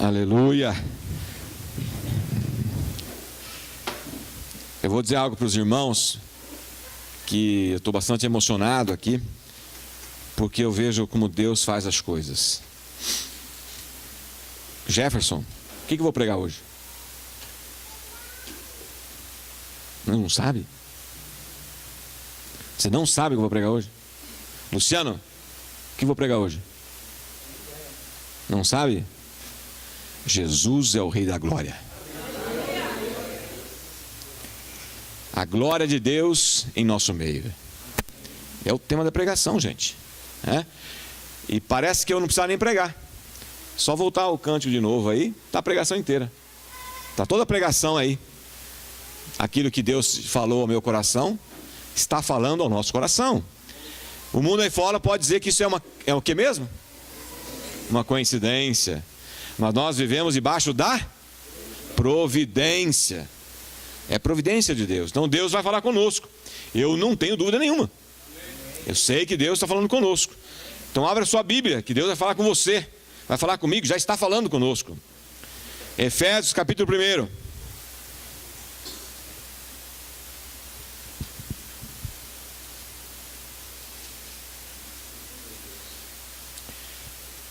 Aleluia. Eu vou dizer algo para os irmãos, que eu estou bastante emocionado aqui, porque eu vejo como Deus faz as coisas. Jefferson, o que eu vou pregar hoje? Não sabe? Você não sabe o que eu vou pregar hoje? Luciano, o que eu vou pregar hoje? Não sabe? Jesus é o Rei da Glória. A glória de Deus em nosso meio. É o tema da pregação, gente. E parece que eu não precisava nem pregar. Só voltar ao cântico de novo aí, está a pregação inteira. Está toda a pregação aí. Aquilo que Deus falou ao meu coração, está falando ao nosso coração. O mundo aí fora pode dizer que isso é o que mesmo? Uma coincidência. Mas nós vivemos debaixo da providência. É providência de Deus. Então Deus vai falar conosco. Eu não tenho dúvida nenhuma. Eu sei que Deus está falando conosco. Então abra sua Bíblia, que Deus vai falar com você. Vai falar comigo, já está falando conosco. Efésios capítulo 1.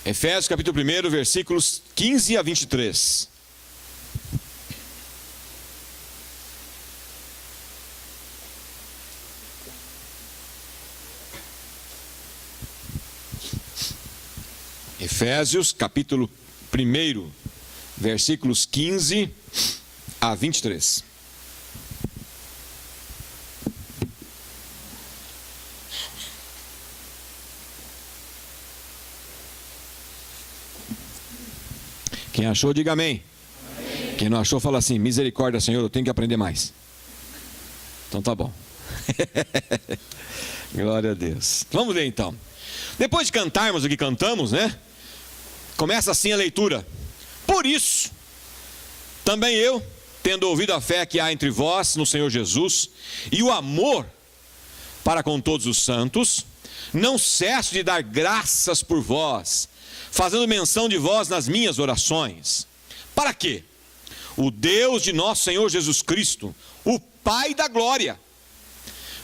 Efésios capítulo 1, versículos 15 a 23. Efésios capítulo 1, versículos 15 a 23. Quem achou, diga amém. Amém. Quem não achou, fala assim: misericórdia, Senhor, eu tenho que aprender mais. Então tá bom. Glória a Deus. Vamos ler então. Depois de cantarmos o que cantamos, né? Começa assim a leitura. Por isso, também eu, tendo ouvido a fé que há entre vós no Senhor Jesus, e o amor para com todos os santos, não cesso de dar graças por vós, fazendo menção de vós nas minhas orações. Para quê? O Deus de nosso Senhor Jesus Cristo, o Pai da glória,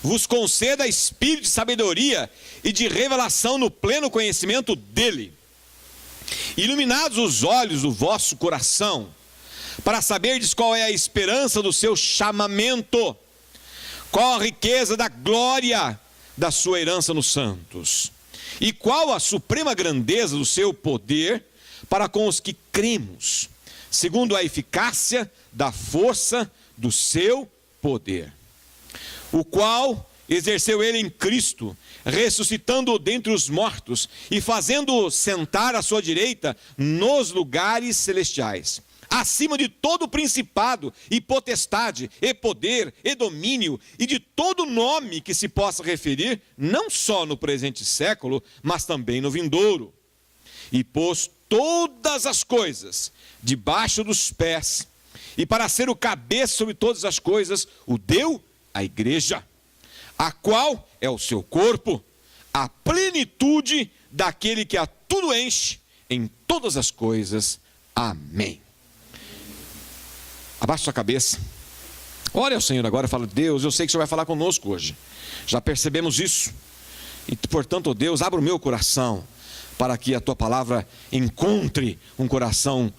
vos conceda espírito de sabedoria e de revelação no pleno conhecimento dele. Iluminados os olhos do vosso coração, para saberdes qual é a esperança do seu chamamento, qual a riqueza da glória da sua herança nos santos, e qual a suprema grandeza do seu poder para com os que cremos, segundo a eficácia da força do seu poder, o qual exerceu ele em Cristo, ressuscitando-o dentre os mortos e fazendo-o sentar à sua direita nos lugares celestiais, acima de todo principado e potestade, e poder, e domínio, e de todo nome que se possa referir, não só no presente século, mas também no vindouro. E pôs todas as coisas debaixo dos pés, e para ser o cabeça sobre todas as coisas, o deu à igreja, a qual é o seu corpo, a plenitude daquele que a tudo enche em todas as coisas. Amém. Abaixa sua cabeça. Ore ao Senhor agora e fala: Deus, eu sei que o Senhor vai falar conosco hoje. Já percebemos isso. E portanto, ó Deus, abra o meu coração para que a tua palavra encontre um coração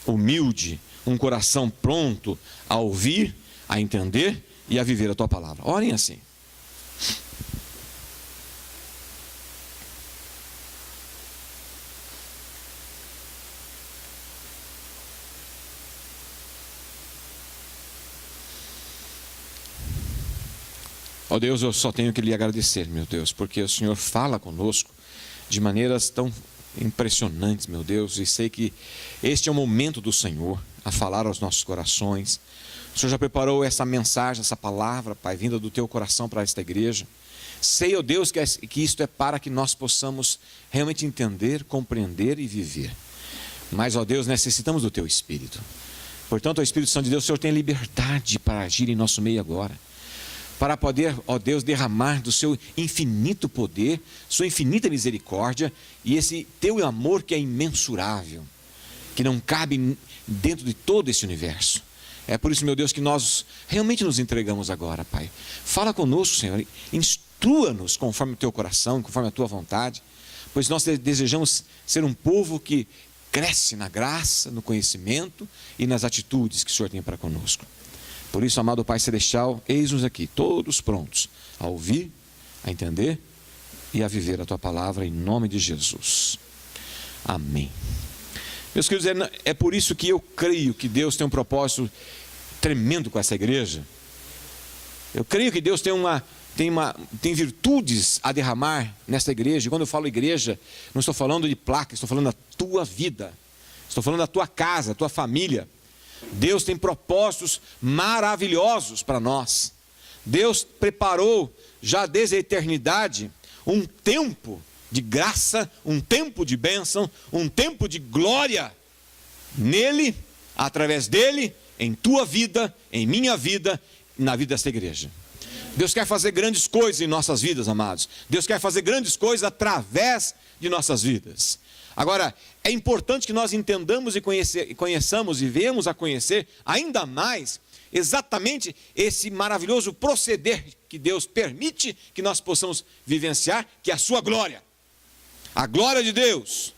humilde, um coração pronto a ouvir, a entender e a viver a tua palavra. Orem assim. Ó Deus, eu só tenho que lhe agradecer, meu Deus, porque o Senhor fala conosco de maneiras tão impressionantes, meu Deus, e sei que este é o momento do Senhor a falar aos nossos corações. O Senhor já preparou essa mensagem, essa palavra, Pai, vinda do teu coração para esta igreja. Sei, ó Deus, que isto é para que nós possamos realmente entender, compreender e viver. Mas, ó Deus, necessitamos do teu Espírito. Portanto, o Espírito Santo de Deus, o Senhor tem liberdade para agir em nosso meio agora, para poder, ó Deus, derramar do seu infinito poder, sua infinita misericórdia e esse teu amor que é imensurável, que não cabe dentro de todo esse universo. É por isso, meu Deus, que nós realmente nos entregamos agora, Pai. Fala conosco, Senhor, instrua-nos conforme o Teu coração, conforme a Tua vontade, pois nós desejamos ser um povo que cresce na graça, no conhecimento e nas atitudes que o Senhor tem para conosco. Por isso, amado Pai Celestial, eis-nos aqui, todos prontos a ouvir, a entender e a viver a Tua palavra, em nome de Jesus. Amém. Meus queridos, é por isso que eu creio que Deus tem um propósito tremendo com essa igreja. Eu creio que Deus tem virtudes a derramar nessa igreja. E quando eu falo igreja, não estou falando de placa, estou falando da tua vida, estou falando da tua casa, da tua família. Deus tem propósitos maravilhosos para nós. Deus preparou já desde a eternidade um tempo de graça, um tempo de bênção, um tempo de glória nele, através dele, em tua vida, em minha vida, na vida desta igreja. Deus quer fazer grandes coisas em nossas vidas, amados. Deus quer fazer grandes coisas através de nossas vidas. Agora, é importante que nós entendamos e conheçamos e venhamos a conhecer ainda mais exatamente esse maravilhoso proceder que Deus permite que nós possamos vivenciar, que é a sua glória. A glória de Deus.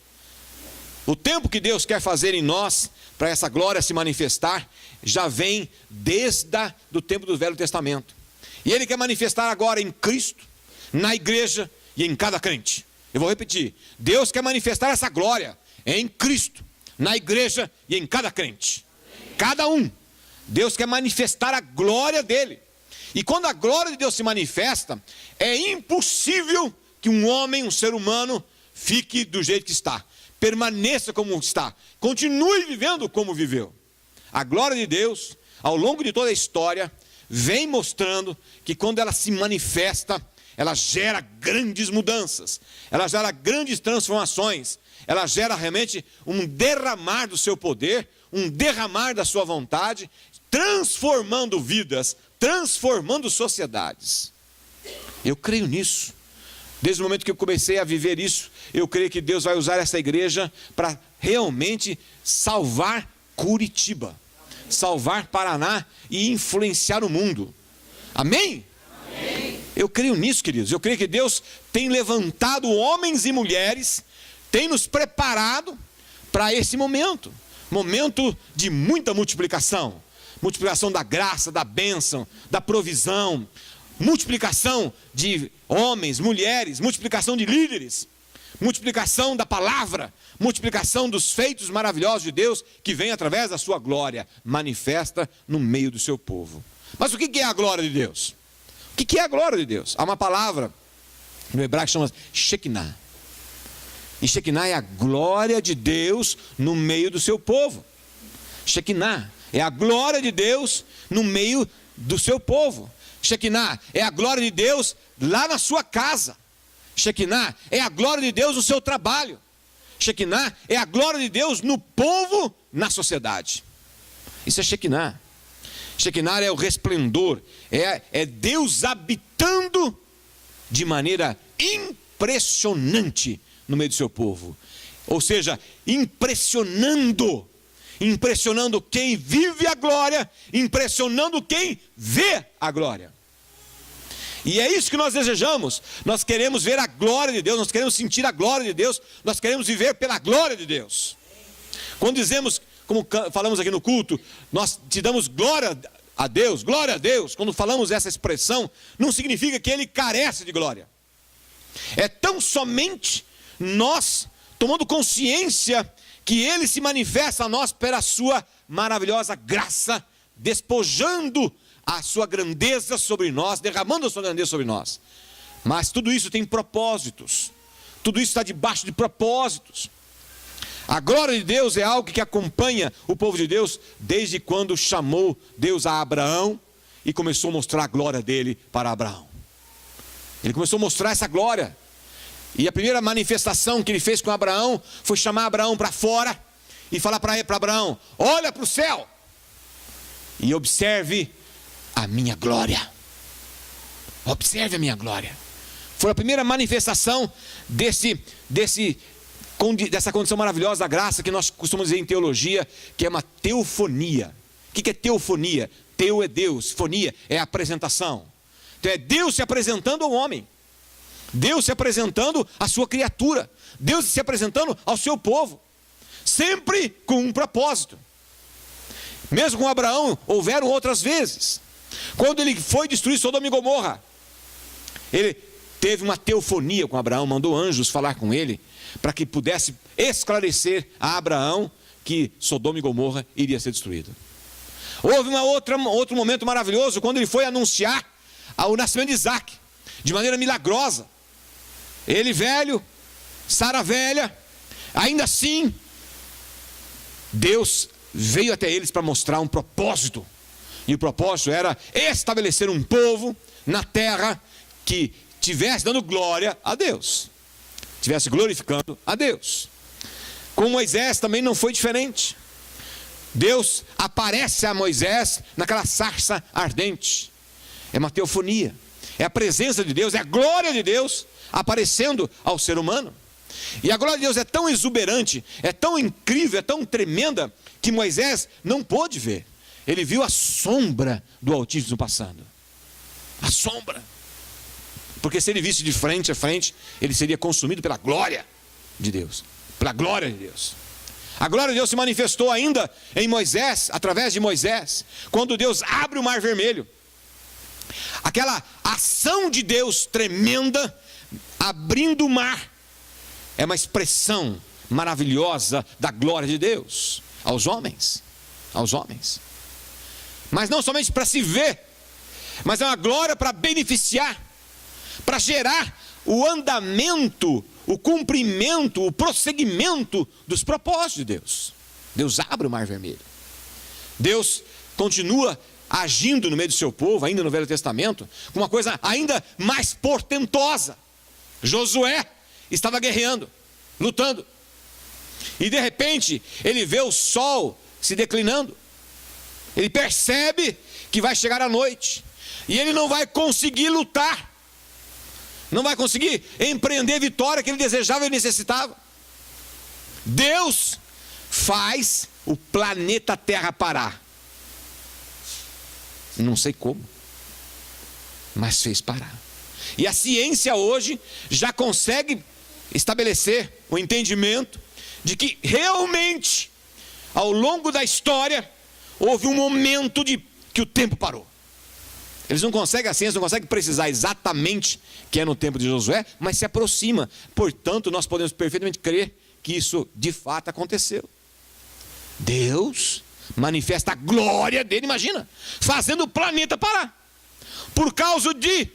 O tempo que Deus quer fazer em nós, para essa glória se manifestar, já vem desde o tempo do Velho Testamento. E Ele quer manifestar agora em Cristo, na igreja e em cada crente. Eu vou repetir, Deus quer manifestar essa glória em Cristo, na igreja e em cada crente. Cada um. Deus quer manifestar a glória dele. E quando a glória de Deus se manifesta, é impossível que um homem, um ser humano, fique do jeito que está. Permaneça como está. Continue vivendo como viveu. A glória de Deus, ao longo de toda a história, vem mostrando que quando ela se manifesta, ela gera grandes mudanças, ela gera grandes transformações, ela gera realmente um derramar do seu poder, um derramar da sua vontade, transformando vidas, transformando sociedades. Eu creio nisso. Desde o momento que eu comecei a viver isso, eu creio que Deus vai usar essa igreja para realmente salvar Curitiba, salvar Paraná e influenciar o mundo. Amém? Amém. Eu creio nisso, queridos. Eu creio que Deus tem levantado homens e mulheres, tem nos preparado para esse momento. Momento de muita multiplicação. Multiplicação da graça, da bênção, da provisão. Multiplicação de homens, mulheres, multiplicação de líderes, multiplicação da palavra, multiplicação dos feitos maravilhosos de Deus que vem através da sua glória, manifesta no meio do seu povo. Mas o que é a glória de Deus? O que é a glória de Deus? Há uma palavra no hebraico que chama Shekinah. E Shekinah é a glória de Deus no meio do seu povo. Shekinah é a glória de Deus no meio do seu povo. Shekinah é a glória de Deus lá na sua casa. Shekinah é a glória de Deus no seu trabalho. Shekinah é a glória de Deus no povo, na sociedade. Isso é Shekinah. Shekinah é o resplendor, é Deus habitando de maneira impressionante no meio do seu povo. Ou seja, impressionando quem vive a glória, impressionando quem vê a glória. E é isso que nós desejamos. Nós queremos ver a glória de Deus, nós queremos sentir a glória de Deus, nós queremos viver pela glória de Deus. Quando dizemos, como falamos aqui no culto, nós te damos glória a Deus, glória a Deus. Quando falamos essa expressão, não significa que Ele carece de glória. É tão somente nós tomando consciência que Ele se manifesta a nós pela sua maravilhosa graça, despojando a sua grandeza sobre nós, derramando a sua grandeza sobre nós. Mas tudo isso tem propósitos, tudo isso está debaixo de propósitos. A glória de Deus é algo que acompanha o povo de Deus desde quando chamou Deus a Abraão e começou a mostrar a glória dele para Abraão. Ele começou a mostrar essa glória. E a primeira manifestação que ele fez com Abraão foi chamar Abraão para fora e falar para Abraão: olha para o céu e observe a minha glória. Observe a minha glória. Foi a primeira manifestação desse dessa condição maravilhosa da graça que nós costumamos dizer em teologia, que é uma teofonia. O que é teofonia? Teu é Deus, fonia é apresentação. Então é Deus se apresentando ao homem, Deus se apresentando à sua criatura, Deus se apresentando ao seu povo, sempre com um propósito. Mesmo com Abraão, houveram outras vezes. Quando ele foi destruir Sodoma e Gomorra, ele teve uma teofonia com Abraão, mandou anjos falar com ele, para que pudesse esclarecer a Abraão que Sodoma e Gomorra iria ser destruída. Houve outro momento maravilhoso, quando ele foi anunciar o nascimento de Isaac, de maneira milagrosa. Ele velho, Sara velha, ainda assim, Deus veio até eles para mostrar um propósito. E o propósito era estabelecer um povo na terra que estivesse dando glória a Deus, estivesse glorificando a Deus. Com Moisés também não foi diferente. Deus aparece a Moisés naquela sarça ardente. É uma teofonia, é a presença de Deus, é a glória de Deus aparecendo ao ser humano. E a glória de Deus é tão exuberante, é tão incrível, é tão tremenda, que Moisés não pôde ver. Ele viu a sombra do Altíssimo passando. A sombra. Porque se ele visse de frente a frente, ele seria consumido pela glória de Deus. Pela glória de Deus. A glória de Deus se manifestou ainda em Moisés, através de Moisés, quando Deus abre o mar vermelho. Aquela ação de Deus tremenda, abrindo o mar, é uma expressão maravilhosa da glória de Deus aos homens. Aos homens. Mas não somente para se ver, mas é uma glória para beneficiar, para gerar o andamento, o cumprimento, o prosseguimento dos propósitos de Deus. Deus abre o mar vermelho. Deus continua agindo no meio do seu povo, ainda no Velho Testamento, com uma coisa ainda mais portentosa. Josué estava guerreando, lutando, e de repente ele vê o sol se declinando. Ele percebe que vai chegar a noite, e ele não vai conseguir lutar, não vai conseguir empreender a vitória que ele desejava e necessitava. Deus faz o planeta Terra parar. Não sei como, mas fez parar. E a ciência hoje já consegue estabelecer o entendimento de que realmente, ao longo da história, houve um momento que o tempo parou. Eles não conseguem, a ciência não consegue precisar exatamente que é no tempo de Josué, mas se aproxima. Portanto, nós podemos perfeitamente crer que isso de fato aconteceu. Deus manifesta a glória dele, imagina, fazendo o planeta parar, por causa de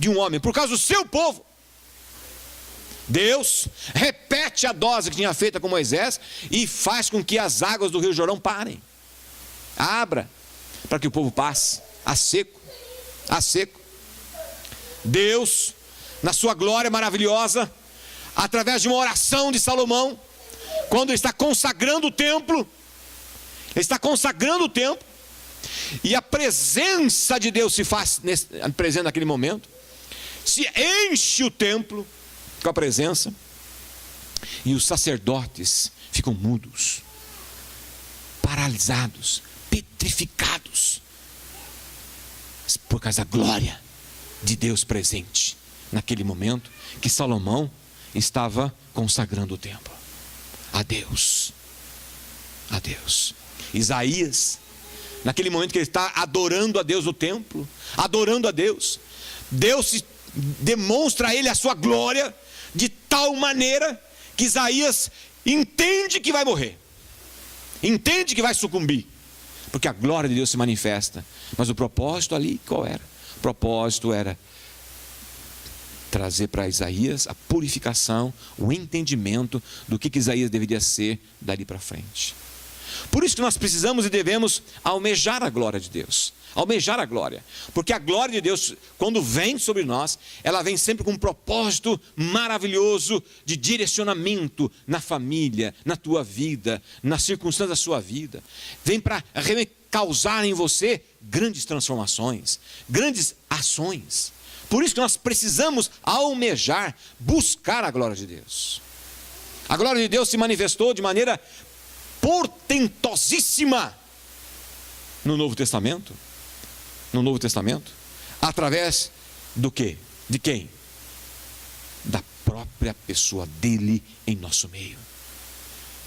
um homem, por causa do seu povo. Deus repete a dose que tinha feita com Moisés e faz com que as águas do Rio Jordão parem. Abra para que o povo passe a seco. A seco. Deus, na sua glória maravilhosa, através de uma oração de Salomão, quando ele está consagrando o templo, e a presença de Deus se faz presente naquele momento, se enche o templo com a presença, e os sacerdotes ficam mudos, paralisados, petrificados, por causa da glória de Deus presente naquele momento que Salomão estava consagrando o templo a Deus. A Deus. Isaías, naquele momento que ele está adorando a Deus no templo, adorando a Deus, Deus demonstra a ele a sua glória de tal maneira que Isaías entende que vai morrer, entende que vai sucumbir, porque a glória de Deus se manifesta. Mas o propósito ali, qual era? O propósito era trazer para Isaías a purificação, o entendimento do que Isaías deveria ser dali para frente. Por isso que nós precisamos e devemos almejar a glória de Deus. Almejar a glória. Porque a glória de Deus, quando vem sobre nós, ela vem sempre com um propósito maravilhoso de direcionamento na família, na tua vida, nas circunstâncias da sua vida. Vem para causar em você grandes transformações, grandes ações. Por isso que nós precisamos almejar, buscar a glória de Deus. A glória de Deus se manifestou de maneira portentosíssima no Novo Testamento. No Novo Testamento. Através do quê? De quem? Da própria pessoa dele em nosso meio.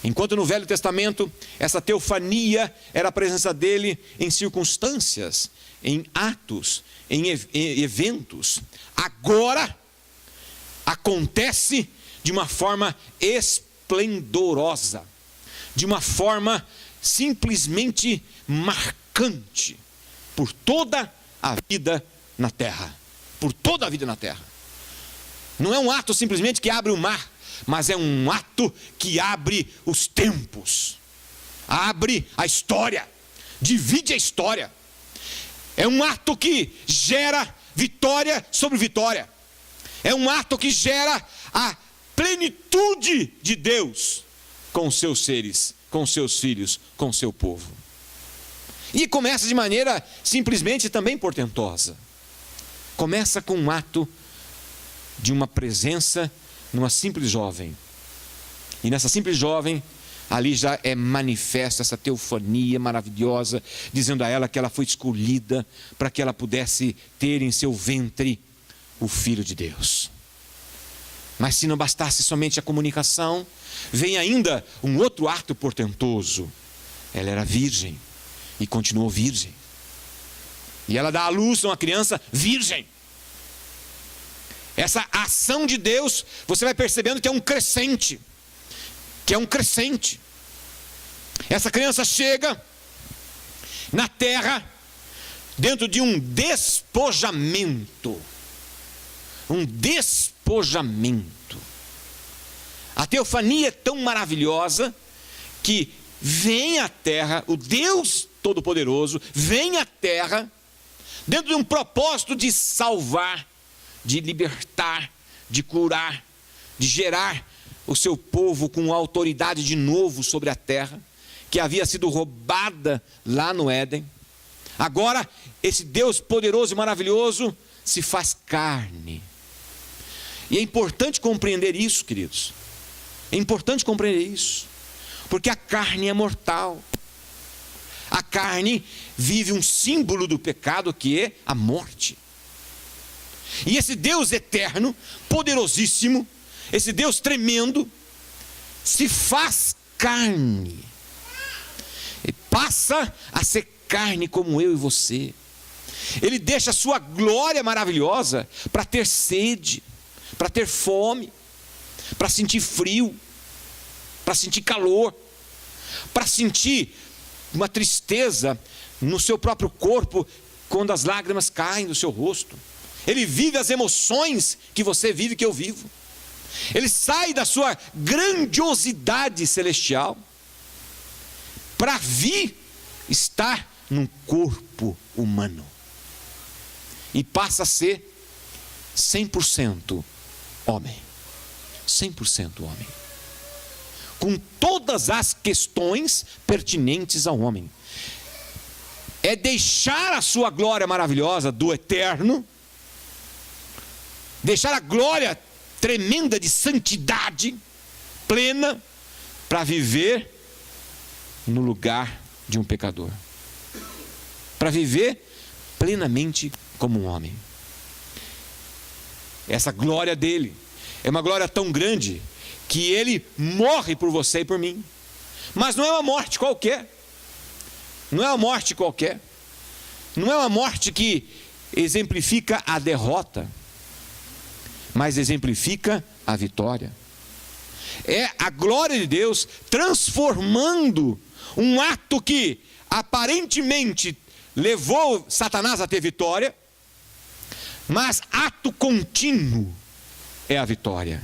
Enquanto no Velho Testamento, essa teofania era a presença dele em circunstâncias, em atos, em eventos. Agora, acontece de uma forma esplendorosa, de uma forma simplesmente marcante, por toda a vida na terra. Por toda a vida na terra. Não é um ato simplesmente que abre o mar, mas é um ato que abre os tempos, abre a história, divide a história. É um ato que gera vitória sobre vitória. É um ato que gera a plenitude de Deus com os seus seres, com os seus filhos, com o seu povo. E começa de maneira simplesmente também portentosa. Começa com um ato de uma presença numa simples jovem. E nessa simples jovem, ali já é manifesta essa teofania maravilhosa, dizendo a ela que ela foi escolhida para que ela pudesse ter em seu ventre o Filho de Deus. Mas se não bastasse somente a comunicação, vem ainda um outro ato portentoso. Ela era virgem e continuou virgem. E ela dá à luz a uma criança virgem. Essa ação de Deus, você vai percebendo que é um crescente. Essa criança chega na terra dentro de um despojamento. A teofania é tão maravilhosa que vem à terra, o Deus Todo-Poderoso vem à terra dentro de um propósito de salvar, de libertar, de curar, de gerar o seu povo com autoridade de novo sobre a terra, que havia sido roubada lá no Éden. Agora, esse Deus poderoso e maravilhoso se faz carne. E é importante compreender isso, queridos. É importante compreender isso, porque a carne é mortal. A carne vive um símbolo do pecado, que é a morte. E esse Deus eterno, poderosíssimo, esse Deus tremendo, se faz carne. E passa a ser carne como eu e você. Ele deixa a sua glória maravilhosa para ter sede, para ter fome, para sentir frio, para sentir calor, para sentir uma tristeza no seu próprio corpo quando as lágrimas caem do seu rosto. Ele vive as emoções que você vive, que eu vivo. Ele sai da sua grandiosidade celestial para vir estar num corpo humano. E passa a ser 100% homem. 100% homem. Com todas as questões pertinentes ao homem. É deixar a sua glória maravilhosa do eterno, deixar a glória tremenda de santidade plena, para viver no lugar de um pecador, para viver plenamente como um homem. Essa glória dele é uma glória tão grande que ele morre por você e por mim. Mas não é uma morte qualquer. Não é uma morte qualquer. Não é uma morte que exemplifica a derrota, mas exemplifica a vitória. É a glória de Deus transformando um ato que aparentemente levou Satanás a ter vitória, mas ato contínuo é a vitória.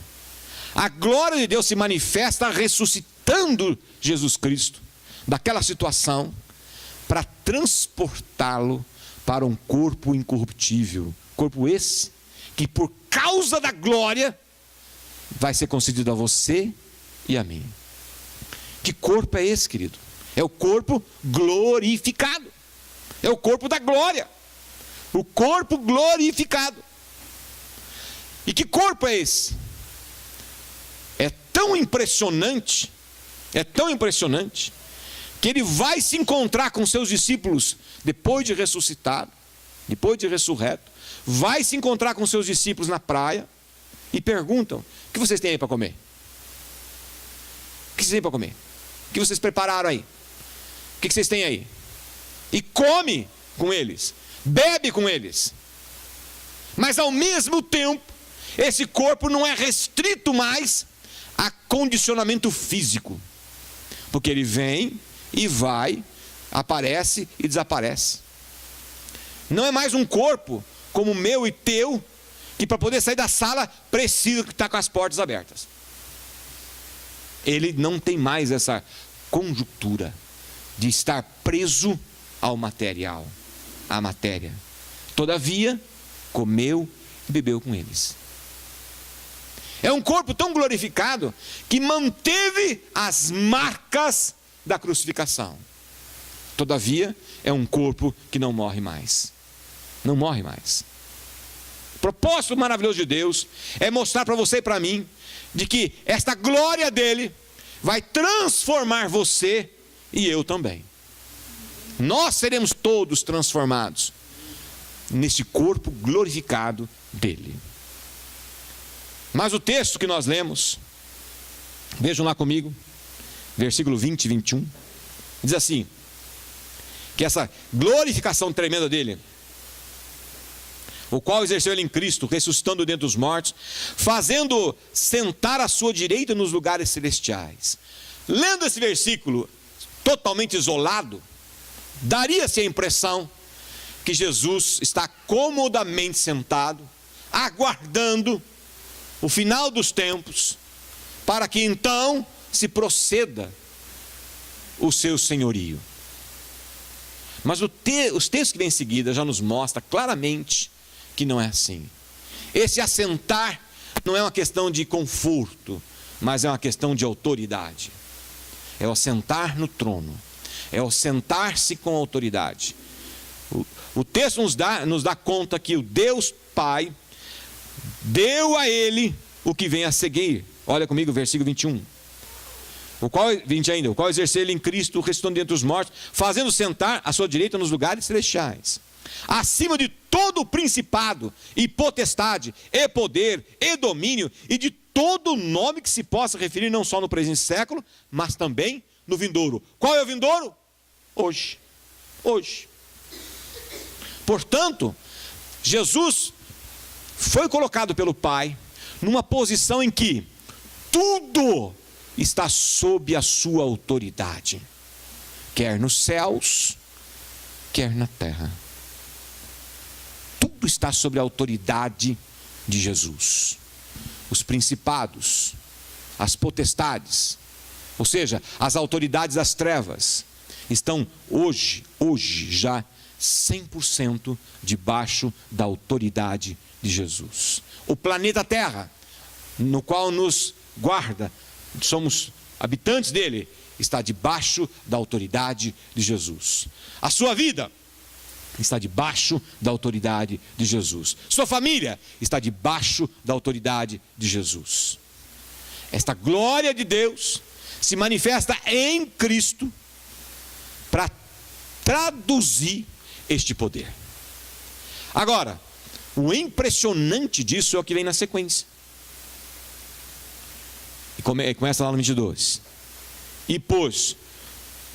A glória de Deus se manifesta ressuscitando Jesus Cristo daquela situação para transportá-lo para um corpo incorruptível. Corpo esse que por causa da glória vai ser concedido a você e a mim. Que corpo é esse, querido? É o corpo glorificado. É o corpo da glória. O corpo glorificado. E que corpo é esse? É tão impressionante, que ele vai se encontrar com seus discípulos depois de ressuscitado, depois de ressurreto, vai se encontrar com seus discípulos na praia e perguntam: o que vocês têm aí para comer? O que vocês têm para comer? O que vocês prepararam aí? O que vocês têm aí? E come com eles, bebe com eles. Mas ao mesmo tempo, esse corpo não é restrito mais a condicionamento físico, porque ele vem e vai, aparece e desaparece. Não é mais um corpo como o meu e teu, que para poder sair da sala precisa estar com as portas abertas. Ele não tem mais essa conjuntura de estar preso ao material, à matéria. Todavia, comeu e bebeu com eles. É um corpo tão glorificado que manteve as marcas da crucificação. Todavia, é um corpo que não morre mais. Não morre mais. O propósito maravilhoso de Deus é mostrar para você e para mim de que esta glória dele vai transformar você e eu também. Nós seremos todos transformados nesse corpo glorificado dele. Mas o texto que nós lemos, vejam lá comigo, versículo 20 e 21, diz assim, que essa glorificação tremenda dele, o qual exerceu ele em Cristo, ressuscitando dentre os mortos, fazendo sentar à sua direita nos lugares celestiais. Lendo esse versículo totalmente isolado, daria-se a impressão que Jesus está comodamente sentado, aguardando o final dos tempos, para que então se proceda o seu senhorio. Mas os textos que vêm em seguida já nos mostram claramente que não é assim. Esse assentar não é uma questão de conforto, mas é uma questão de autoridade. É o assentar no trono, é o sentar-se com autoridade. O texto nos dá conta que o Deus Pai deu a ele o que vem a seguir. Olha comigo o versículo 21. O qual exerceu ele em Cristo, ressuscitando dentre os mortos, fazendo sentar à sua direita nos lugares celestiais, acima de todo principado e potestade, e poder, e domínio, e de todo nome que se possa referir não só no presente século, mas também no vindouro. Qual é o vindouro? Hoje. Hoje. Portanto, Jesus foi colocado pelo Pai numa posição em que tudo está sob a sua autoridade, quer nos céus, quer na terra. Tudo está sob a autoridade de Jesus. Os principados, as potestades, ou seja, as autoridades das trevas, estão hoje já 100% debaixo da autoridade de Jesus. O planeta Terra, no qual nos guarda, somos habitantes dele, está debaixo da autoridade de Jesus. A sua vida está debaixo da autoridade de Jesus. Sua família está debaixo da autoridade de Jesus. Esta glória de Deus se manifesta em Cristo para traduzir este poder. Agora, o impressionante disso é o que vem na sequência. E começa lá no 22. E pôs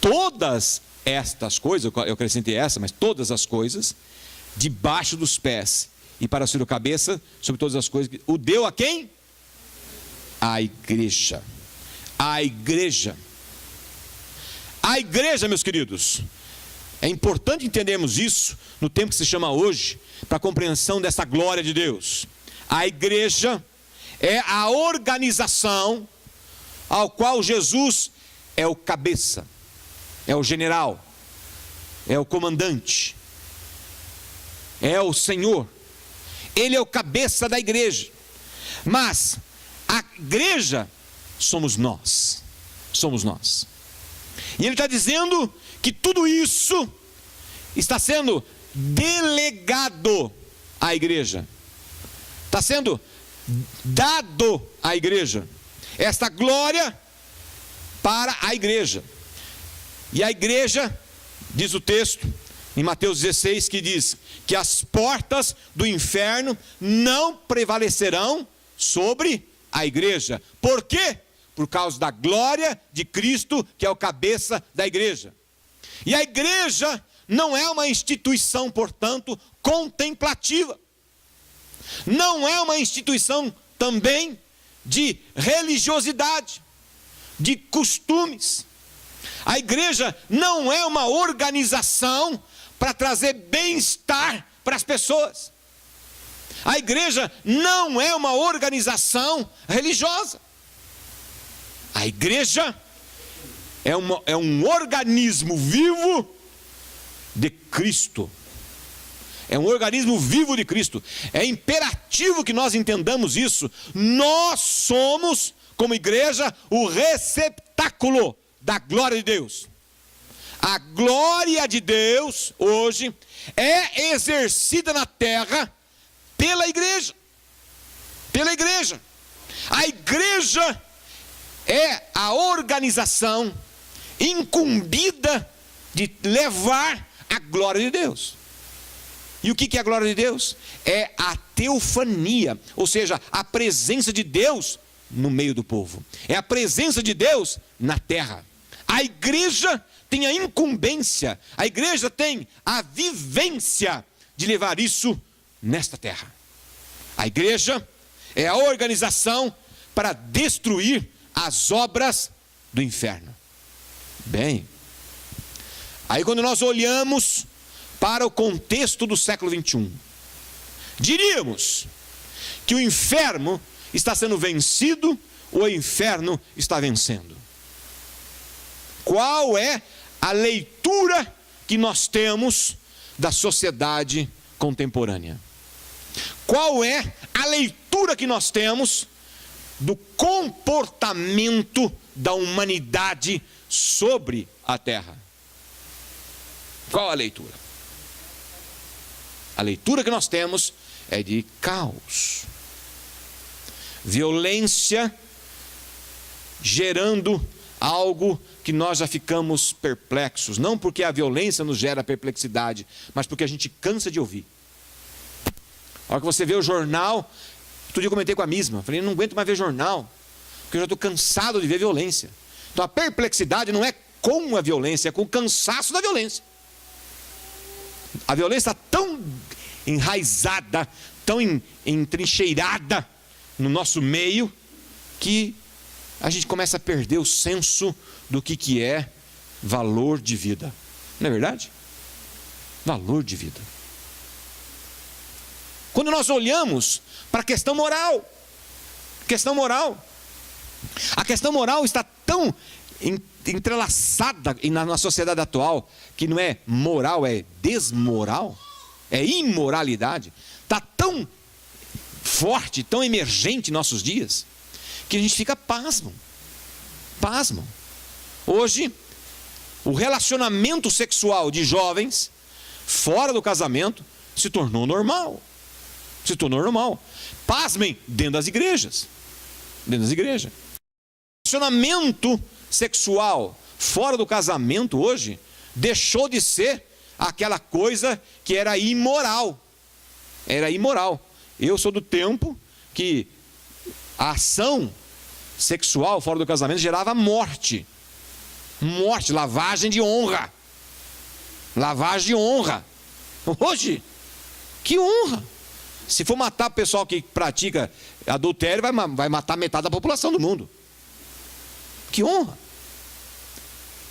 todas estas coisas, eu acrescentei essa, mas todas as coisas, debaixo dos pés, e para ser o cabeça sobre todas as coisas, o deu a quem? A igreja. A igreja. A igreja, meus queridos, é importante entendermos isso no tempo que se chama hoje, para a compreensão dessa glória de Deus. A igreja é a organização ao qual Jesus é o cabeça, é o general, é o comandante, é o Senhor. Ele é o cabeça da igreja. Mas a igreja somos nós. Somos nós. E ele está dizendo que tudo isso está sendo delegado à igreja. Está sendo dado à igreja. esta glória para a igreja. E a igreja, diz o texto, em Mateus 16, que diz que as portas do inferno não prevalecerão sobre a igreja. Por quê? Por causa da glória de Cristo, que é o cabeça da igreja. E a igreja não é uma instituição, portanto, contemplativa. Não é uma instituição também de religiosidade, de costumes. A igreja não é uma organização para trazer bem-estar para as pessoas. A igreja não é uma organização religiosa. A igreja é um organismo vivo de Cristo. É um organismo vivo de Cristo. É imperativo que nós entendamos isso. Nós somos, como igreja, o receptáculo da glória de Deus. A glória de Deus, hoje, é exercida na terra pela igreja. Pela igreja. A igreja é a organização incumbida de levar a glória de Deus. E o que é a glória de Deus? É a teofania, ou seja, a presença de Deus no meio do povo. É a presença de Deus na terra. A igreja tem a incumbência, a igreja tem a vivência de levar isso nesta terra. A igreja é a organização para destruir as obras do inferno. Bem, aí quando nós olhamos para o contexto do século 21, diríamos que o inferno está sendo vencido ou o inferno está vencendo? Qual é a leitura que nós temos da sociedade contemporânea? Qual é a leitura que nós temos do comportamento da humanidade sobre a terra? Qual a leitura? A leitura que nós temos é de caos, violência, gerando algo que nós já ficamos perplexos, não porque a violência nos gera perplexidade, mas porque a gente cansa de ouvir. A hora que você vê o jornal, outro dia eu comentei com a mesma, falei, não aguento mais ver jornal, porque eu já estou cansado de ver violência. Então a perplexidade não é com a violência, é com o cansaço da violência. A violência está tão enraizada, tão entrincheirada no nosso meio, que a gente começa a perder o senso do que é valor de vida. Não é verdade? Valor de vida. Quando nós olhamos para a questão moral, a questão moral está tão entrelaçada na sociedade atual, que não é moral, é desmoral, é imoralidade, está tão forte, tão emergente em nossos dias, que a gente fica pasmo. Hoje, o relacionamento sexual de jovens, fora do casamento, se tornou normal. Pasmem, dentro das igrejas. Relacionamento sexual fora do casamento hoje deixou de ser aquela coisa que era imoral. Eu sou do tempo que a ação sexual fora do casamento gerava morte, lavagem de honra. Hoje, que honra! Se for matar o pessoal que pratica adultério, vai matar metade da população do mundo. Que honra!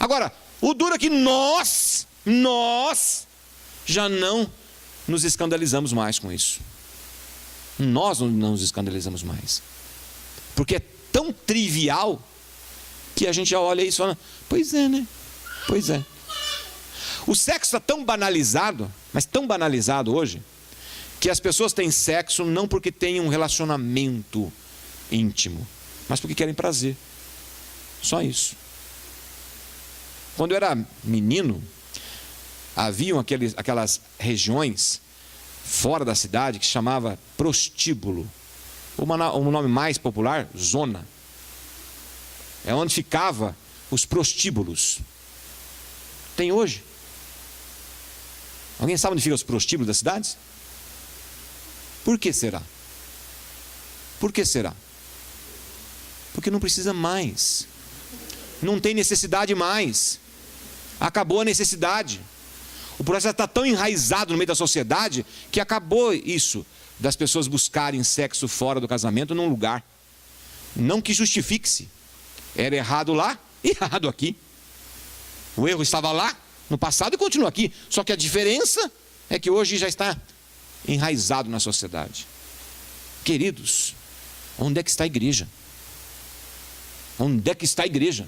Agora, o duro é que nós já não nos escandalizamos mais com isso. Nós não nos escandalizamos mais. Porque é tão trivial que a gente já olha isso e fala, pois é, né? Pois é. O sexo está tão banalizado, mas tão banalizado hoje, que as pessoas têm sexo não porque têm um relacionamento íntimo, mas porque querem prazer. Só isso. Quando eu era menino, haviam aquelas regiões fora da cidade que se chamava prostíbulo. O nome mais popular, zona. é onde ficava os prostíbulos. Tem hoje. Alguém sabe onde ficam os prostíbulos das cidades? Por que será? Por que será? Porque não precisa mais. Não tem necessidade mais. Acabou a necessidade. O processo está tão enraizado no meio da sociedade que acabou isso das pessoas buscarem sexo fora do casamento num lugar. Não que justifique-se. Era errado lá e errado aqui. O erro estava lá no passado e continua aqui. Só que a diferença é que hoje já está enraizado na sociedade. Queridos, onde é que está a igreja? Onde é que está a igreja?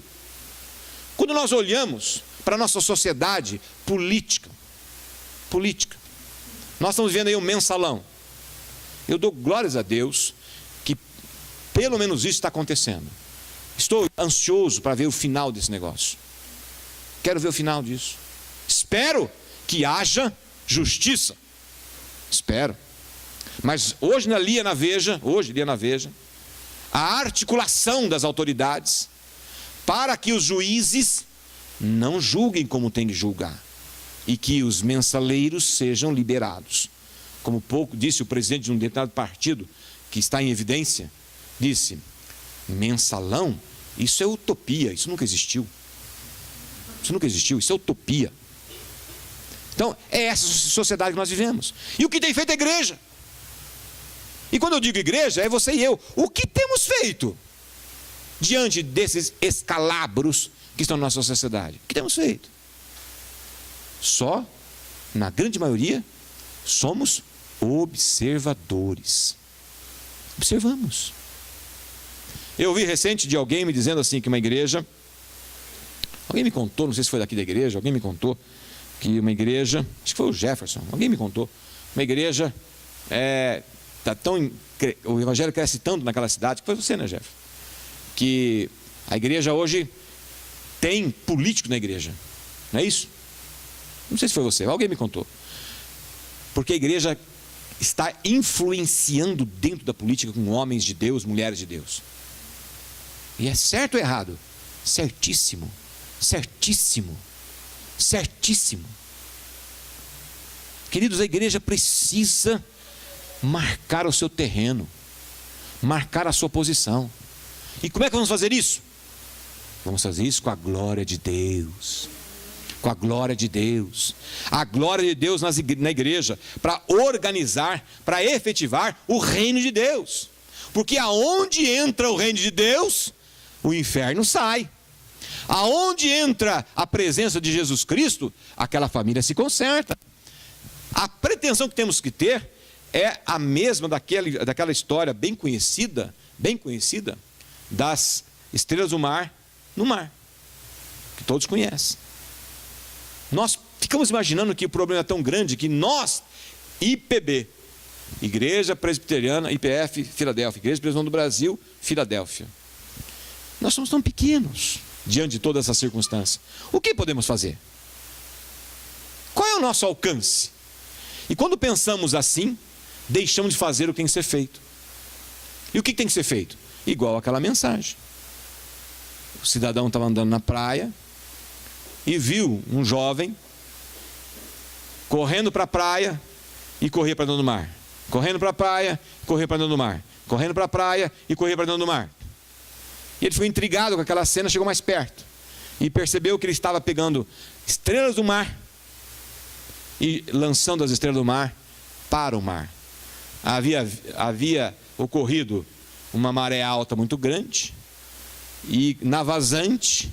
Quando nós olhamos para a nossa sociedade política, nós estamos vendo aí um mensalão. Eu dou glórias a Deus que pelo menos isso está acontecendo. Estou ansioso para ver o final desse negócio. Quero ver o final disso. Espero que haja justiça. Espero. Mas hoje lia na Veja, a articulação das autoridades para que os juízes não julguem como tem que julgar e que os mensaleiros sejam liberados. Como pouco disse o presidente de um determinado partido que está em evidência, disse: mensalão, isso é utopia, isso nunca existiu. Isso é utopia. Então, é essa sociedade que nós vivemos. E o que tem feito a igreja? E quando eu digo igreja, é você e eu. O que temos feito diante desses escalabros que estão na nossa sociedade? O que temos feito? Só, na grande maioria, somos observadores. Observamos. Eu ouvi recente de alguém me dizendo assim que uma igreja... Alguém me contou, não sei se foi daqui da igreja, alguém me contou que uma igreja, acho que foi o Jefferson, alguém me contou, uma igreja o evangelho cresce tanto naquela cidade, que foi você, né, Jefferson? Que a igreja hoje tem político na igreja, não é isso? Não sei se foi você, alguém me contou. Porque a igreja está influenciando dentro da política com homens de Deus, mulheres de Deus. E é certo ou errado? Certíssimo. Queridos, a igreja precisa marcar o seu terreno, marcar a sua posição. E como é que vamos fazer isso? Vamos fazer isso com a glória de Deus. Com a glória de Deus. A glória de Deus na igreja, para organizar, para efetivar o reino de Deus. Porque aonde entra o reino de Deus, o inferno sai. Aonde entra a presença de Jesus Cristo, aquela família se conserta. A pretensão que temos que ter é a mesma daquela história bem conhecida das estrelas do mar no mar, que todos conhecem. Nós ficamos imaginando que o problema é tão grande que nós, IPB, Igreja Presbiteriana, IPF, Filadélfia, Igreja Presbiteriana do Brasil, Filadélfia, nós somos tão pequenos diante de toda essa circunstância. O que podemos fazer? Qual é o nosso alcance? E quando pensamos assim, deixamos de fazer o que tem que ser feito. E o que tem que ser feito? Igual aquela mensagem. O cidadão estava andando na praia e viu um jovem correndo para a praia e correr para dentro do mar. Correndo para a praia, correr para dentro do mar. Correndo para a praia e correr para dentro do mar. E ele ficou intrigado com aquela cena, chegou mais perto e percebeu que ele estava pegando estrelas do mar e lançando as estrelas do mar para o mar. Havia ocorrido uma maré alta muito grande e na vazante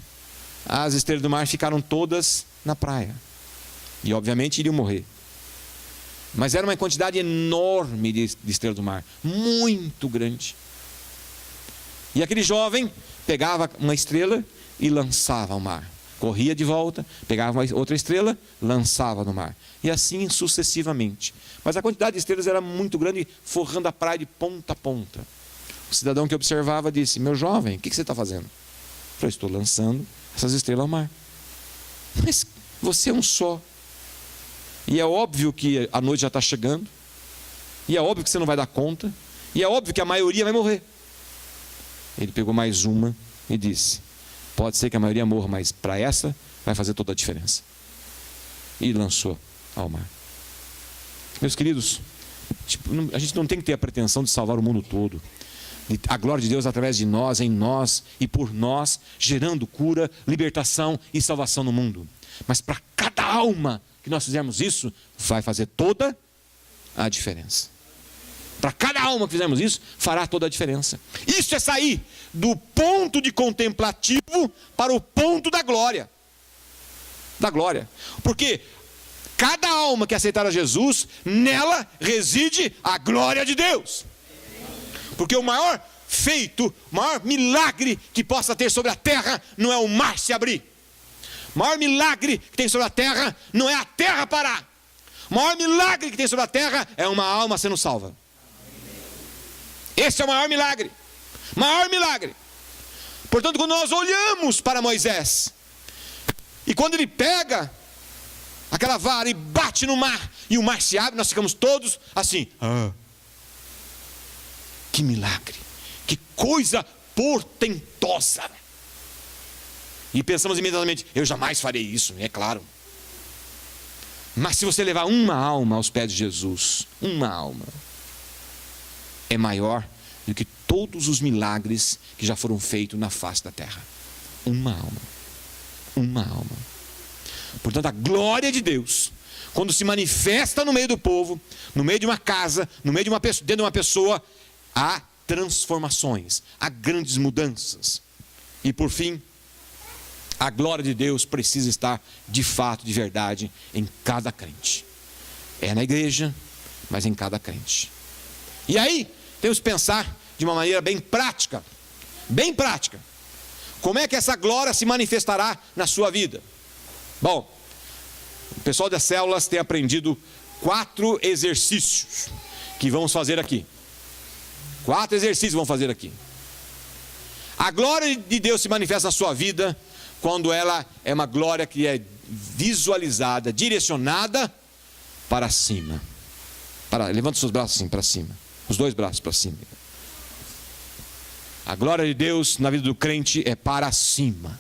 as estrelas do mar ficaram todas na praia e obviamente iriam morrer. Mas era uma quantidade enorme de estrelas do mar, muito grande. E aquele jovem pegava uma estrela e lançava ao mar. Corria de volta, pegava outra estrela, lançava no mar. E assim sucessivamente. Mas a quantidade de estrelas era muito grande, forrando a praia de ponta a ponta. O cidadão que observava disse: meu jovem, o que você está fazendo? Eu falei: estou lançando essas estrelas ao mar. Mas você é um só. E é óbvio que a noite já está chegando. E é óbvio que você não vai dar conta. E é óbvio que a maioria vai morrer. Ele pegou mais uma e disse: Pode ser que a maioria morra, mas para essa vai fazer toda a diferença. E lançou ao mar. Meus queridos, a gente não tem que ter a pretensão de salvar o mundo todo. A glória de Deus através de nós, em nós e por nós, gerando cura, libertação e salvação no mundo. Mas para cada alma que nós fizermos isso, vai fazer toda a diferença. Para cada alma que fizermos isso, fará toda a diferença. Isso é sair do ponto de contemplativo para o ponto da glória. Da glória. Porque cada alma que aceitar a Jesus, nela reside a glória de Deus. Porque o maior feito, o maior milagre que possa ter sobre a terra, não é o mar se abrir. O maior milagre que tem sobre a terra, não é a terra parar. O maior milagre que tem sobre a terra, é uma alma sendo salva. Esse é o maior milagre. Maior milagre. Portanto, quando nós olhamos para Moisés, e quando ele pega aquela vara e bate no mar, e o mar se abre, nós ficamos todos assim. Que milagre, que coisa portentosa. E pensamos imediatamente, eu jamais farei isso, é claro. Mas se você levar uma alma aos pés de Jesus, uma alma, é maior do que todos os milagres que já foram feitos na face da terra. Uma alma. Uma alma. Portanto, a glória de Deus, quando se manifesta no meio do povo, no meio de uma casa, no meio de uma pessoa, dentro de uma pessoa, há transformações, há grandes mudanças. E por fim, a glória de Deus precisa estar de fato, de verdade, em cada crente. É na igreja, mas em cada crente. E aí, temos que pensar de uma maneira bem prática. Bem prática. Como é que essa glória se manifestará na sua vida? Bom, o pessoal das células tem aprendido 4 exercícios que vamos fazer aqui. 4 exercícios vamos fazer aqui. A glória de Deus se manifesta na sua vida quando ela é uma glória que é visualizada, direcionada para cima. Levanta os seus braços assim para cima. Os 2 braços para cima. A glória de Deus na vida do crente é para cima.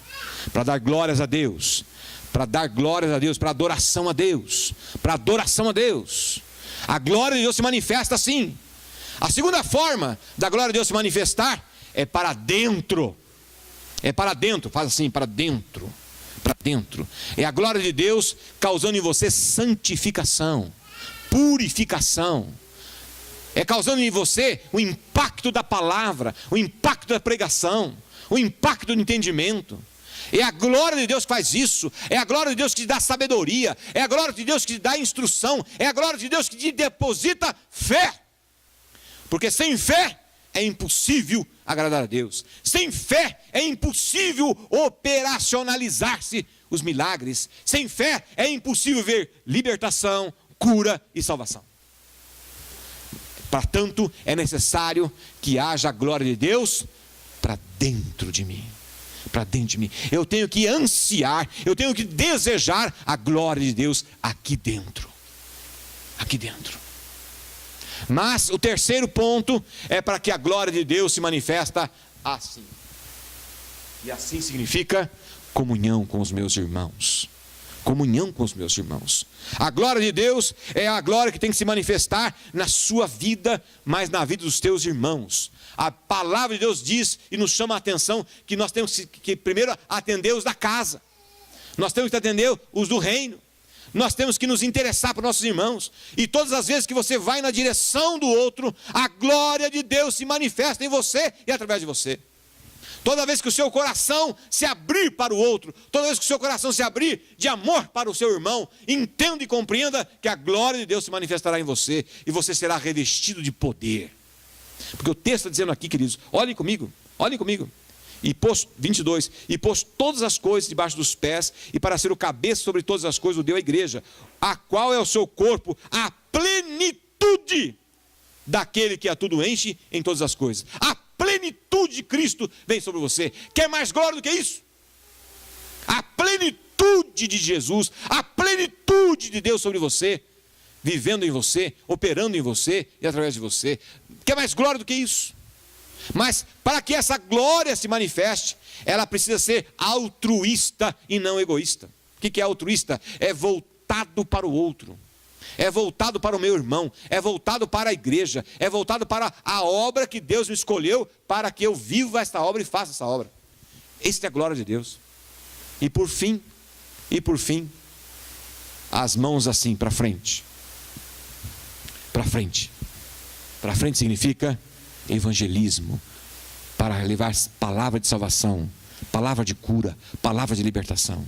Para dar glórias a Deus. Para dar glórias a Deus, para adoração a Deus. Para adoração a Deus. A glória de Deus se manifesta assim. A segunda forma da glória de Deus se manifestar é para dentro. É para dentro, faz assim, para dentro. Para dentro. É a glória de Deus causando em você santificação, purificação. É causando em você o impacto da palavra, o impacto da pregação, o impacto do entendimento. É a glória de Deus que faz isso. É a glória de Deus que te dá sabedoria. É a glória de Deus que te dá instrução. É a glória de Deus que te deposita fé. Porque sem fé é impossível agradar a Deus. Sem fé é impossível operacionalizar-se os milagres. Sem fé é impossível ver libertação, cura e salvação. Portanto, é necessário que haja a glória de Deus para dentro de mim. Para dentro de mim. Eu tenho que ansiar, eu tenho que desejar a glória de Deus aqui dentro. Aqui dentro. Mas o terceiro ponto é para que a glória de Deus se manifesta assim. E assim significa comunhão com os meus irmãos. Comunhão com os meus irmãos. A glória de Deus é a glória que tem que se manifestar na sua vida, mas na vida dos teus irmãos. A palavra de Deus diz e nos chama a atenção que nós temos que primeiro atender os da casa. Nós temos que atender os do reino. Nós temos que nos interessar por nossos irmãos. E todas as vezes que você vai na direção do outro, a glória de Deus se manifesta em você e através de você. Toda vez que o seu coração se abrir para o outro, toda vez que o seu coração se abrir de amor para o seu irmão, entenda e compreenda que a glória de Deus se manifestará em você e você será revestido de poder. Porque o texto está dizendo aqui, queridos, olhem comigo. E pôs, 22, e pôs todas as coisas debaixo dos pés, e para ser o cabeça sobre todas as coisas o deu à igreja, a qual é o seu corpo, a plenitude daquele que a tudo enche em todas as coisas. A plenitude de Cristo vem sobre você. Quer mais glória do que isso? A plenitude de Jesus, a plenitude de Deus sobre você, vivendo em você, operando em você e através de você. Quer mais glória do que isso? Mas para que essa glória se manifeste, ela precisa ser altruísta e não egoísta. O que é altruísta? É voltado para o outro, é voltado para o meu irmão, é voltado para a igreja, é voltado para a obra que Deus me escolheu para que eu viva esta obra e faça essa obra. Esta é a glória de Deus. E por fim, as mãos assim para frente. Para frente. Para frente significa evangelismo, para levar palavra de salvação, palavra de cura, palavra de libertação.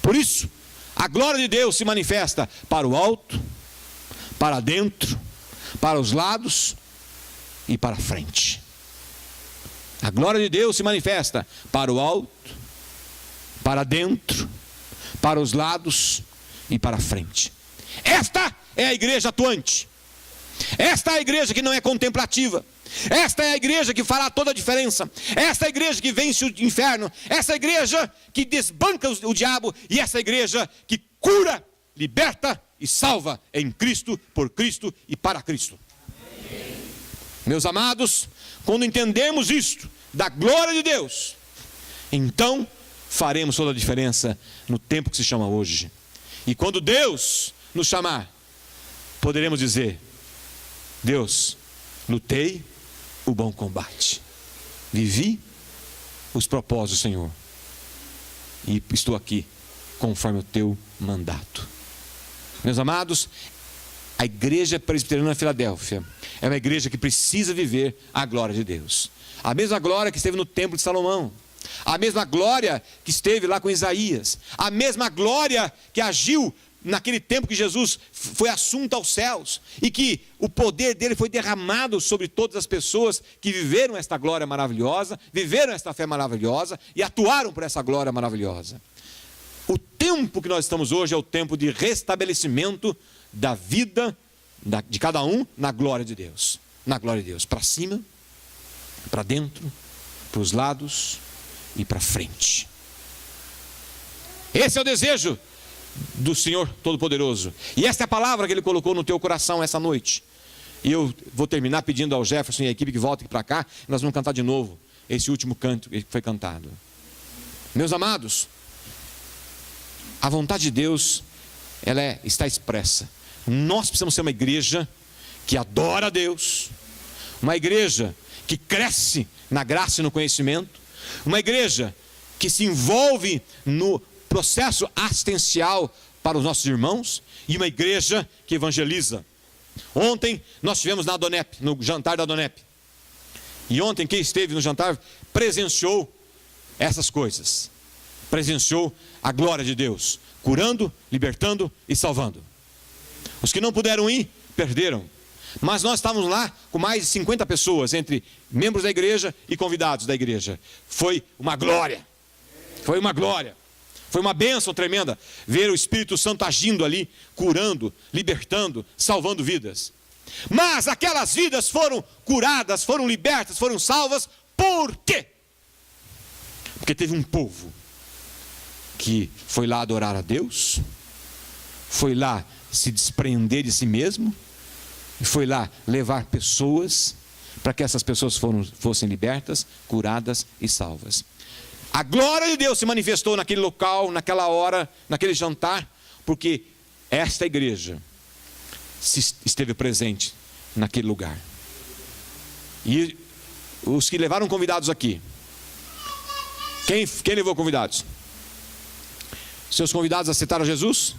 Por isso, a glória de Deus se manifesta para o alto, para dentro, para os lados e para frente. A glória de Deus se manifesta para o alto, para dentro, para os lados e para frente. Esta é a igreja atuante. Esta é a igreja que não é contemplativa. Esta é a igreja que fará toda a diferença. Esta é a igreja que vence o inferno. Esta é a igreja que desbanca o diabo. E esta é a igreja que cura, liberta e salva em Cristo, por Cristo e para Cristo. Amém. Meus amados, quando entendemos isto, da glória de Deus, então faremos toda a diferença no tempo que se chama hoje. E quando Deus nos chamar, poderemos dizer: Deus, lutei o bom combate, vivi os propósitos do Senhor, e estou aqui conforme o teu mandato. Meus amados, a igreja presbiteriana na Filadélfia é uma igreja que precisa viver a glória de Deus. A mesma glória que esteve no templo de Salomão, a mesma glória que esteve lá com Isaías, a mesma glória que agiu naquele tempo que Jesus foi assunto aos céus, e que o poder dele foi derramado sobre todas as pessoas que viveram esta glória maravilhosa, viveram esta fé maravilhosa e atuaram por essa glória maravilhosa. O tempo que nós estamos hoje é o tempo de restabelecimento da vida de cada um na glória de Deus. Na glória de Deus, para cima, para dentro, para os lados e para frente. Esse é o desejo do Senhor Todo-Poderoso. E esta é a palavra que Ele colocou no teu coração essa noite. E eu vou terminar pedindo ao Jefferson e à equipe que voltem para cá. Nós vamos cantar de novo esse último canto que foi cantado. Meus amados, a vontade de Deus, ela está expressa. Nós precisamos ser uma igreja que adora a Deus, uma igreja que cresce na graça e no conhecimento, uma igreja que se envolve no processo assistencial para os nossos irmãos, e uma igreja que evangeliza. Ontem nós estivemos na Adonep, no jantar da Adonep, e ontem quem esteve no jantar presenciou essas coisas, presenciou a glória de Deus, curando, libertando e salvando. Os que não puderam ir, perderam. Mas nós estávamos lá com mais de 50 pessoas, entre membros da igreja e convidados da igreja. Foi uma glória. Foi uma glória. Foi uma bênção tremenda ver o Espírito Santo agindo ali, curando, libertando, salvando vidas. Mas aquelas vidas foram curadas, foram libertas, foram salvas. Por quê? Porque teve um povo que foi lá adorar a Deus, foi lá se desprender de si mesmo, e foi lá levar pessoas para que essas pessoas fossem libertas, curadas e salvas. A glória de Deus se manifestou naquele local, naquela hora, naquele jantar, porque esta igreja esteve presente naquele lugar. E os que levaram convidados aqui, quem levou convidados? Seus convidados aceitaram Jesus?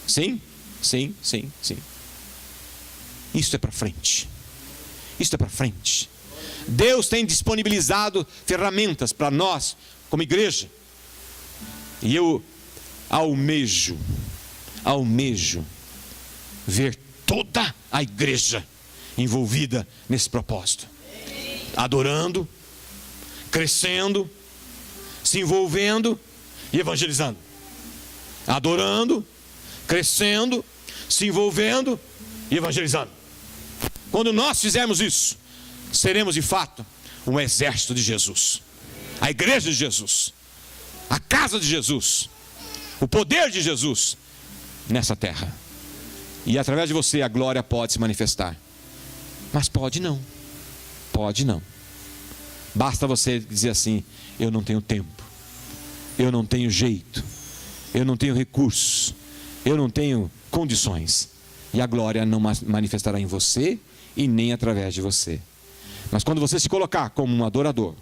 Sim, sim, sim, sim. Isso é para frente. Isso é para frente. Deus tem disponibilizado ferramentas para nós, como igreja. E eu almejo ver toda a igreja envolvida nesse propósito. Adorando, crescendo, se envolvendo e evangelizando. Adorando, crescendo, se envolvendo e evangelizando. Quando nós fizermos isso, seremos de fato um exército de Jesus, a igreja de Jesus, a casa de Jesus, o poder de Jesus nessa terra. E através de você a glória pode se manifestar, mas pode não. Pode não. Basta você dizer assim: eu não tenho tempo, eu não tenho jeito, eu não tenho recursos, eu não tenho condições. E a glória não manifestará em você e nem através de você. Mas quando você se colocar como um adorador,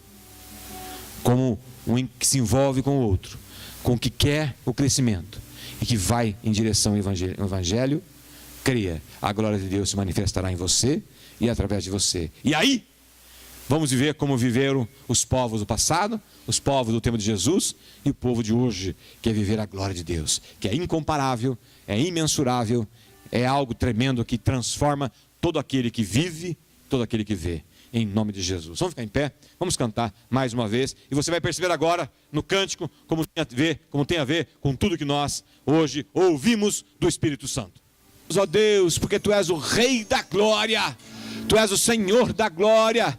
como um que se envolve com o outro, com o que quer o crescimento e que vai em direção ao evangelho, creia, a glória de Deus se manifestará em você e através de você. E aí, vamos viver como viveram os povos do passado, os povos do tempo de Jesus e o povo de hoje, que é viver a glória de Deus, que é incomparável, é imensurável, é algo tremendo que transforma todo aquele que vive, todo aquele que vê. Em nome de Jesus. Vamos ficar em pé, vamos cantar mais uma vez. E você vai perceber agora no cântico como tem a ver com tudo que nós hoje ouvimos do Espírito Santo. Ó Deus, porque Tu és o Rei da glória, Tu és o Senhor da glória,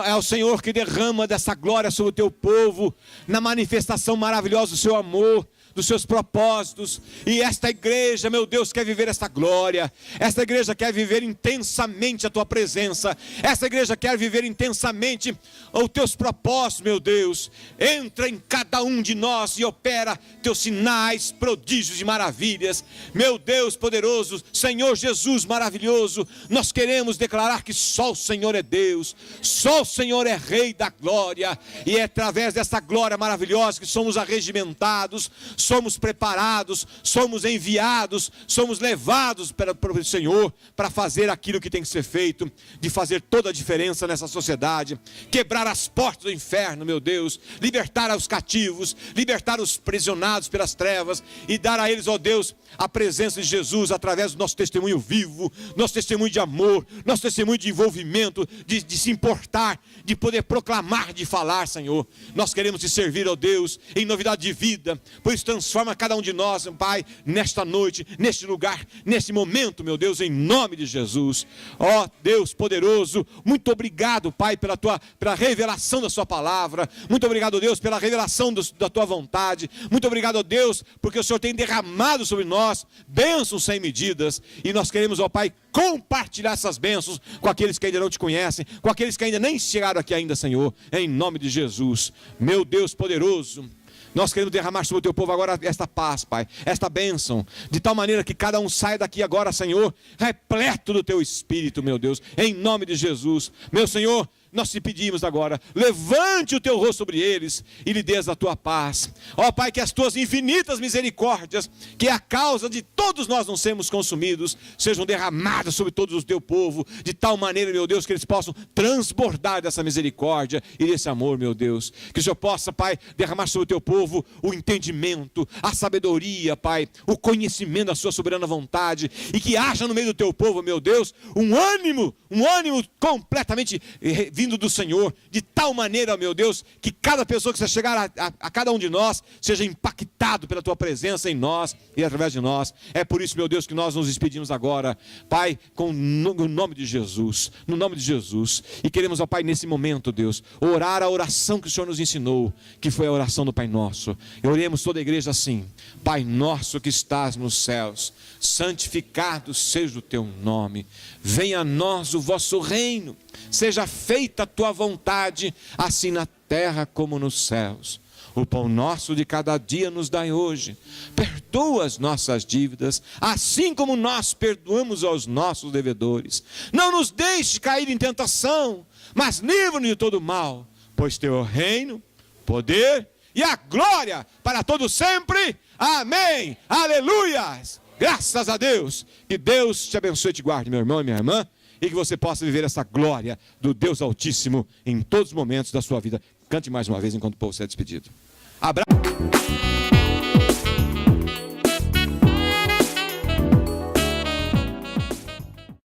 é o Senhor que derrama dessa glória sobre o Teu povo, na manifestação maravilhosa do Seu amor, dos seus propósitos. E esta igreja, meu Deus, quer viver esta glória. Esta igreja quer viver intensamente a Tua presença. Esta igreja quer viver intensamente os Teus propósitos, meu Deus. Entra em cada um de nós e opera Teus sinais, prodígios e maravilhas. Meu Deus poderoso, Senhor Jesus maravilhoso, nós queremos declarar que só o Senhor é Deus, só o Senhor é Rei da glória, e é através dessa glória maravilhosa que somos arregimentados, somos preparados, somos enviados, somos levados pelo Senhor para fazer aquilo que tem que ser feito, de fazer toda a diferença nessa sociedade, quebrar as portas do inferno, meu Deus, libertar os cativos, libertar os prisionados pelas trevas e dar a eles, ó Deus, a presença de Jesus através do nosso testemunho vivo, nosso testemunho de amor, nosso testemunho de envolvimento, de se importar, de poder proclamar, de falar, Senhor. Nós queremos te servir, ó Deus, em novidade de vida. Por isso transforma cada um de nós, Pai, nesta noite, neste lugar, neste momento, meu Deus, em nome de Jesus. Ó Deus poderoso, muito obrigado, Pai, pela revelação da sua palavra. Muito obrigado, Deus, pela revelação da tua vontade. Muito obrigado, Deus, porque o Senhor tem derramado sobre nós bênçãos sem medidas, e nós queremos, ó Pai, compartilhar essas bênçãos com aqueles que ainda não te conhecem, com aqueles que ainda nem chegaram aqui ainda, Senhor, em nome de Jesus. Meu Deus poderoso, nós queremos derramar sobre o teu povo agora esta paz, Pai, esta bênção, de tal maneira que cada um saia daqui agora, Senhor, repleto do teu Espírito, meu Deus, em nome de Jesus. Meu Senhor, nós te pedimos agora, levante o teu rosto sobre eles e lhe dês a tua paz. Ó Pai, que as tuas infinitas misericórdias, que é a causa de todos nós não sermos consumidos, sejam derramadas sobre todo o teu povo, de tal maneira, meu Deus, que eles possam transbordar dessa misericórdia e desse amor, meu Deus. Que o Senhor possa, Pai, derramar sobre o teu povo o entendimento, a sabedoria, Pai, o conhecimento da sua soberana vontade, e que haja no meio do teu povo, meu Deus, um ânimo completamente vindo do Senhor, de tal maneira, meu Deus, que cada pessoa que chegar a cada um de nós, seja impactado pela tua presença em nós e através de nós. É por isso, meu Deus, que nós nos despedimos agora, Pai, no nome de Jesus, no nome de Jesus, e queremos, ó Pai, nesse momento, Deus, orar a oração que o Senhor nos ensinou, que foi a oração do Pai Nosso. E oremos toda a igreja assim: Pai nosso que estás nos céus, santificado seja o teu nome, venha a nós o vosso reino, seja feita a tua vontade, assim na terra como nos céus. O pão nosso de cada dia nos dai hoje. Perdoa as nossas dívidas, assim como nós perdoamos aos nossos devedores. Não nos deixe cair em tentação, mas livra-nos de todo mal, pois teu é o reino, poder e a glória para todo sempre. Amém. Aleluias. Graças a Deus. Que Deus te abençoe e te guarde, meu irmão e minha irmã, e que você possa viver essa glória do Deus Altíssimo em todos os momentos da sua vida. Cante mais uma vez enquanto o povo se é despedido. Abraço.